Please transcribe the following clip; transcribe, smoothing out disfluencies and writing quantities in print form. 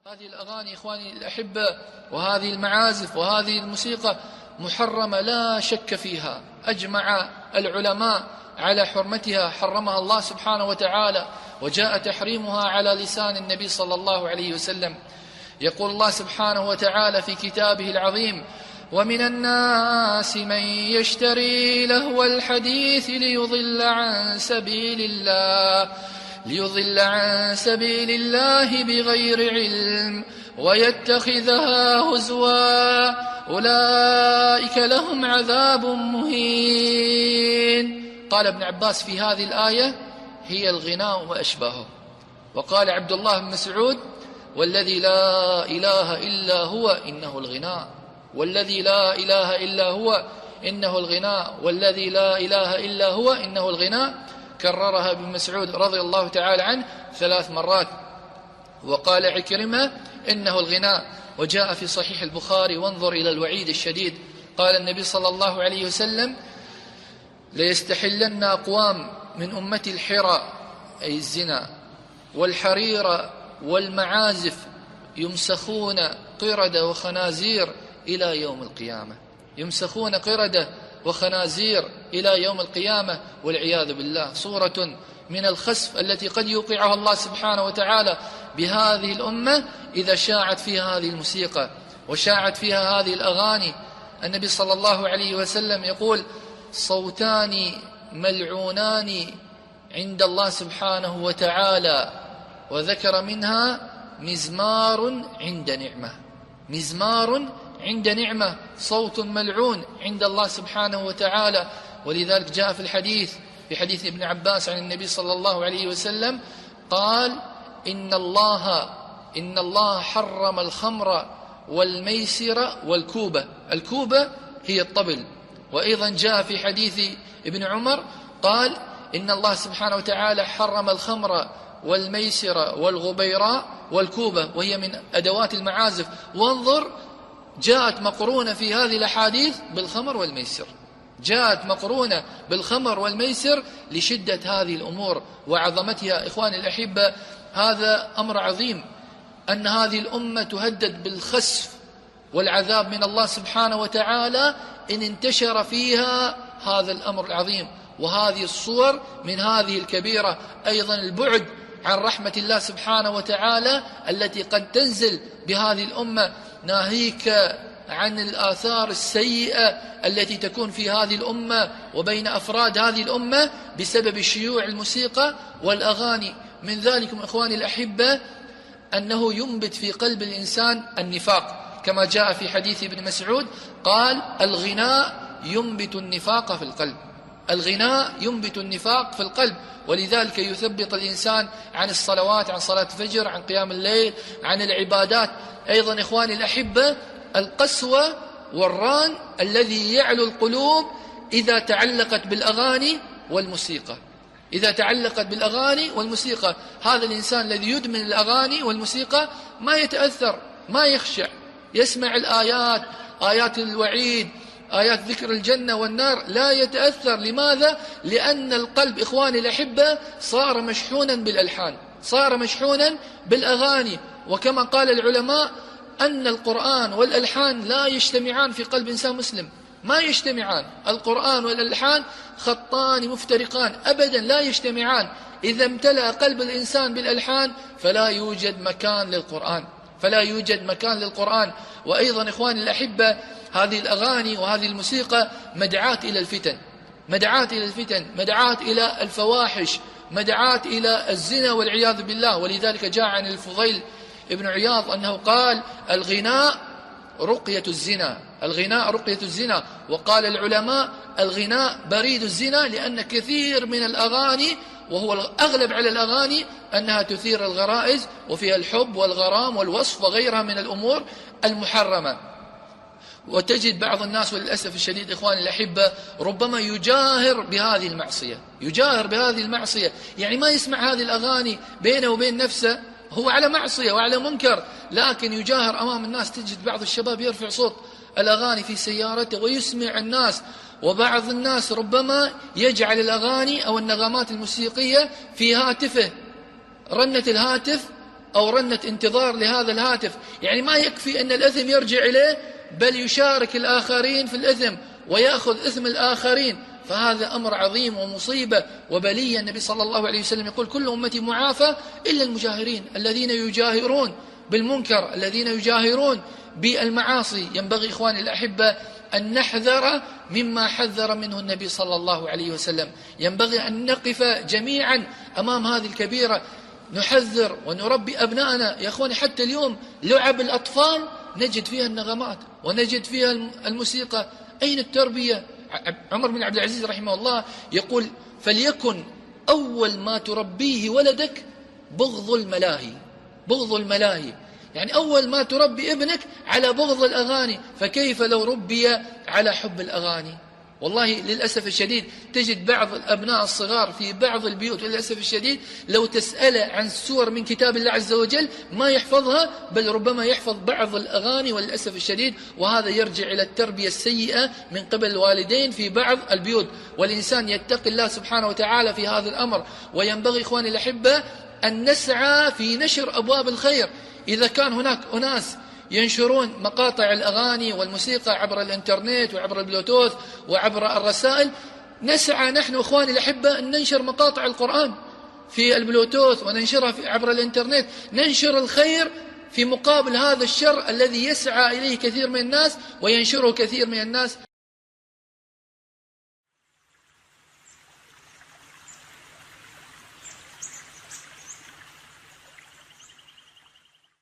هذه الأغاني إخواني الأحبة وهذه المعازف وهذه الموسيقى محرمة لا شك فيها، أجمع العلماء على حرمتها، حرمها الله سبحانه وتعالى، وجاء تحريمها على لسان النبي صلى الله عليه وسلم. يقول الله سبحانه وتعالى في كتابه العظيم: ومن الناس من يشتري لهو الحديث ليضل عن سبيل الله بغير علم ويتخذها هزوا أولئك لهم عذاب مهين. قال ابن عباس في هذه الآية: هي الغناء وأشباهه. وقال عبد الله بن مسعود: والذي لا إله إلا هو إنه الغناء، والذي لا إله إلا هو إنه الغناء، والذي لا إله إلا هو إنه الغناء. كررها ابن مسعود رضي الله تعالى عنه 3 مرات. وقال عكرمة: إنه الغناء. وجاء في صحيح البخاري: وانظر إلى الوعيد الشديد. قال النبي صلى الله عليه وسلم: ليستحلن أقوام من أمة الحرى، أي الزنا، والحرير والمعازف، يمسخون قردة وخنازير إلى يوم القيامة. يمسخون قردة وخنازير إلى يوم القيامة والعياذ بالله. صورة من الخسف التي قد يوقعها الله سبحانه وتعالى بهذه الأمة إذا شاعت فيها هذه الموسيقى وشاعت فيها هذه الأغاني. النبي صلى الله عليه وسلم يقول: صوتان ملعونان عند الله سبحانه وتعالى، وذكر منها مزمار عند نعمة. مزمار عند نعمة، صوت ملعون عند الله سبحانه وتعالى. ولذلك جاء في الحديث، في حديث ابن عباس عن النبي صلى الله عليه وسلم قال: إن الله حرم الخمر والميسر والكوبة. الكوبة هي الطبل. وأيضا جاء في حديث ابن عمر قال: إن الله سبحانه وتعالى حرم الخمر والميسر والغبيراء والكوبة، وهي من أدوات المعازف. وانظر، جاءت مقرونة في هذه الأحاديث بالخمر والميسر، جاءت مقرونة بالخمر والميسر لشدة هذه الأمور وعظمتها. إخواني الأحبة، هذا أمر عظيم، أن هذه الأمة تهدد بالخسف والعذاب من الله سبحانه وتعالى إن انتشر فيها هذا الأمر العظيم وهذه الصور من هذه الكبيرة. أيضا البعد عن رحمة الله سبحانه وتعالى التي قد تنزل بهذه الأمة، ناهيك عن الآثار السيئة التي تكون في هذه الأمة وبين أفراد هذه الأمة بسبب شيوع الموسيقى والأغاني. من ذلكم إخواني الأحبة أنه ينبت في قلب الإنسان النفاق، كما جاء في حديث ابن مسعود قال: الغناء ينبت النفاق في القلب. الغناء ينبت النفاق في القلب، ولذلك يثبط الإنسان عن الصلوات، عن صلاة الفجر، عن قيام الليل، عن العبادات. أيضا إخواني الأحبة، القسوة والران الذي يعلو القلوب إذا تعلقت بالأغاني والموسيقى. إذا تعلقت بالأغاني والموسيقى، هذا الإنسان الذي يدمن الأغاني والموسيقى ما يتأثر، ما يخشع، يسمع الآيات، آيات الوعيد، آيات ذكر الجنة والنار، لا يتأثر. لماذا؟ لأن القلب إخواني الأحبة صار مشحونا بالألحان، صار مشحونا بالأغاني. وكما قال العلماء أن القرآن والألحان لا يجتمعان في قلب إنسان مسلم، ما يجتمعان. القرآن والألحان خطان مفترقان، أبدا لا يجتمعان. إذا امتلأ قلب الإنسان بالألحان فلا يوجد مكان للقرآن، فلا يوجد مكان للقرآن. وأيضا إخواني الأحبة، هذه الأغاني وهذه الموسيقى مدعاة إلى الفتن، مدعاة إلى الفتن، مدعاة إلى الفواحش، مدعاة إلى الزنا والعياذ بالله. ولذلك جاء عن الفضيل ابن عياض أنه قال: الغناء رقية الزنا، الغناء رقية الزنا. وقال العلماء: الغناء بريد الزنا، لأن كثير من الأغاني، وهو الأغلب على الأغاني، أنها تثير الغرائز وفيها الحب والغرام والوصف وغيرها من الأمور المحرمة. وتجد بعض الناس وللأسف الشديد إخواني الأحبة ربما يجاهر بهذه المعصية، يجاهر بهذه المعصية، يعني ما يسمع هذه الأغاني بينه وبين نفسه، هو على معصية وعلى منكر، لكن يجاهر أمام الناس. تجد بعض الشباب يرفع صوت الأغاني في سيارته ويسمع الناس، وبعض الناس ربما يجعل الأغاني أو النغمات الموسيقية في هاتفه، رنة الهاتف أو رنة انتظار لهذا الهاتف. يعني ما يكفي أن الإثم يرجع إليه، بل يشارك الآخرين في الإثم ويأخذ إثم الآخرين، فهذا أمر عظيم ومصيبة وبلية. النبي صلى الله عليه وسلم يقول: كل أمتي معافى إلا المجاهرين، الذين يجاهرون بالمنكر، الذين يجاهرون بالمعاصي. ينبغي إخواني الأحبة أن نحذر مما حذر منه النبي صلى الله عليه وسلم. ينبغي أن نقف جميعا أمام هذه الكبيرة، نحذر ونربي أبنائنا. يا أخواني حتى اليوم لعب الأطفال نجد فيها النغمات ونجد فيها الموسيقى، أين التربية؟ عمر بن عبد العزيز رحمه الله يقول: فليكن أول ما تربيه ولدك بغض الملاهي. بغض الملاهي يعني أول ما تربي ابنك على بغض الأغاني، فكيف لو ربي على حب الأغاني؟ والله للأسف الشديد تجد بعض الأبناء الصغار في بعض البيوت للأسف الشديد لو تسأله عن سور من كتاب الله عز وجل ما يحفظها، بل ربما يحفظ بعض الأغاني وللأسف الشديد. وهذا يرجع إلى التربية السيئة من قبل الوالدين في بعض البيوت. والإنسان يتقي الله سبحانه وتعالى في هذا الأمر. وينبغي إخواني الأحبة أن نسعى في نشر أبواب الخير. إذا كان هناك أناس ينشرون مقاطع الأغاني والموسيقى عبر الإنترنت وعبر البلوتوث وعبر الرسائل، نسعى نحن إخواني الأحبة أن ننشر مقاطع القرآن في البلوتوث وننشرها عبر الإنترنت، ننشر الخير في مقابل هذا الشر الذي يسعى إليه كثير من الناس وينشره كثير من الناس.